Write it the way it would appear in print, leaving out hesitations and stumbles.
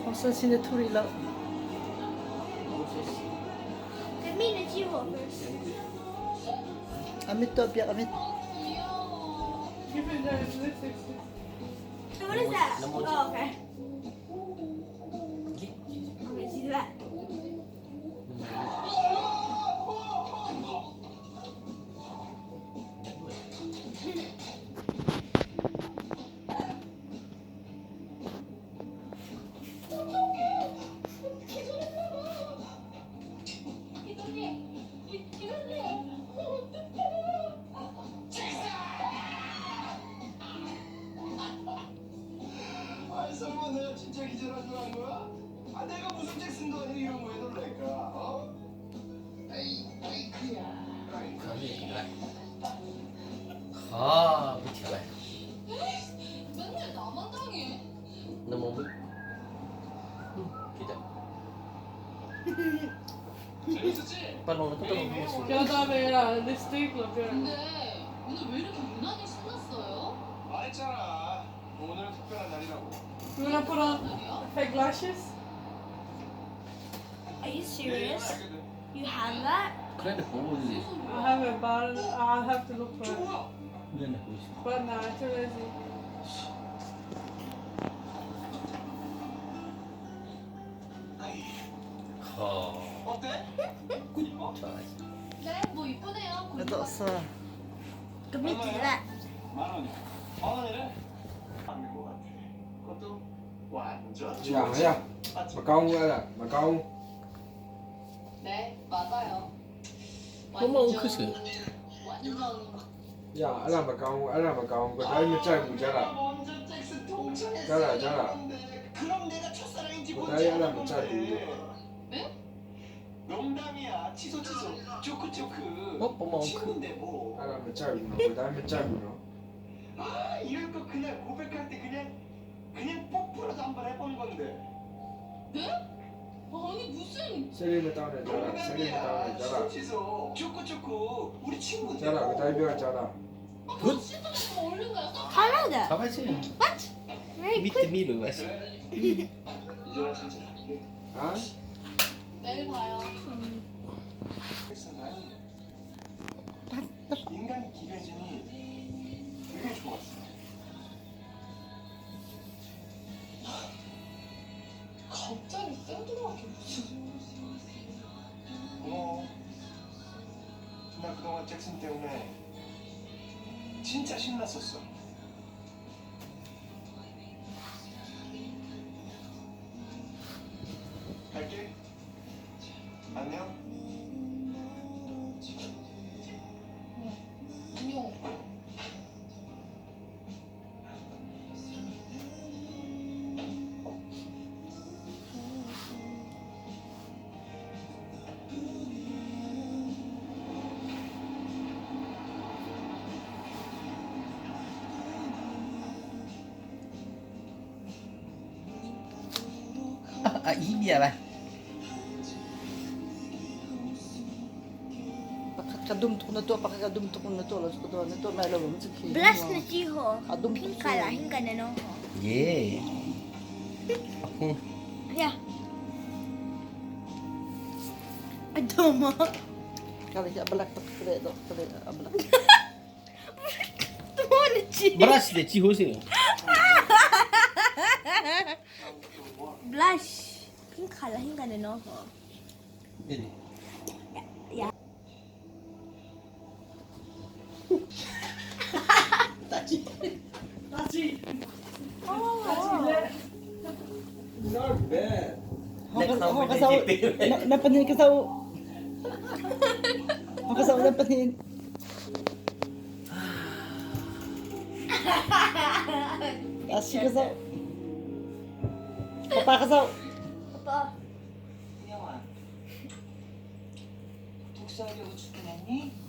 Och sen sine Torilla. Get me the G first. Amit top ya amit. What is that? Oh, okay. Okay, see that. 설마 내가 진짜 기절한 줄 안 거야? 아 내가 무슨 잭슨도 아니고 이런 거에 놀랄까? 어? 아이크야. 可以起来。好，不起来。 맨날 나만 당해. 너 몸이. 기자. 재밌었지? 빨리 오늘 끝나고 먹었어. 여담이라 립스틱으로 표현. 근데 오늘 왜 이렇게 유난히 신났어요? 말했잖아. 오늘 특별한 날이라고. You wanna put on fake lashes? Are you serious? 알거든. You have that? 그래, 보고지. I haven't, but I'll have to look for it. 좋아. 그래, 보고. But nah, too lazy. 어때? 좋아하지. 네, 뭐 이쁘네요. Ito sa Get me to that. 만 원이야. 만 원이래? 안될것 같아. 그것도 완전 야, 야, 마카오 알아, 마카오. 네, 맞아요. 너무 크지? 완전 야, 알아 마카오. 그 다음에 짤 무자라. 먼저 잭슨 동창회 잘라. 그럼 내가 첫사랑인지 뭐 뭔지 다이아나 알았는데. 못 짜고. 네? 농담이야. 취소. 조크. 뭐, 친구인데 뭐. 알아 짤구나. 그 다음에 짤구나. 아 이럴 거 그날 고백할 때 그냥 뽀뽀라도 한번 해보는 건데. 아니 무슨 세리메 다운해 짤아. 취소. 조크. 우리 친구인데. 짤아, 그 뭐. 다음에 짤아. 굿? 씻으면 얼른 가요. How about that? 가봐야지. Very 밑에 quick. 미루 가지. 그래. 이제 진짜. 아? 내일 봐요. 인간 기계진이 되게 좋았어. 갑자기 샌드로하게 무슨 고마워. 나 그동안 잭슨 때문에 진짜 신났었어. 갈게. 안녕. 안녕. 입이อะไร pakakadumtok na to, Lalos ko to, nito may lawang sige. Bless na G Adum Pink puso. color. Hinga na no. 예. Yeah. Adomo. Kali siya abalak to kare do, kare abalak. Tumo na G. 브라시 대 지호세요. Blush. Pink color. Hinga na no. 네. 따지. Not bad. Napanin ka sa Makasaw napanin. Kasi ka sa Papa ka sa Papa. 은영아, 독서하려고 출근했니?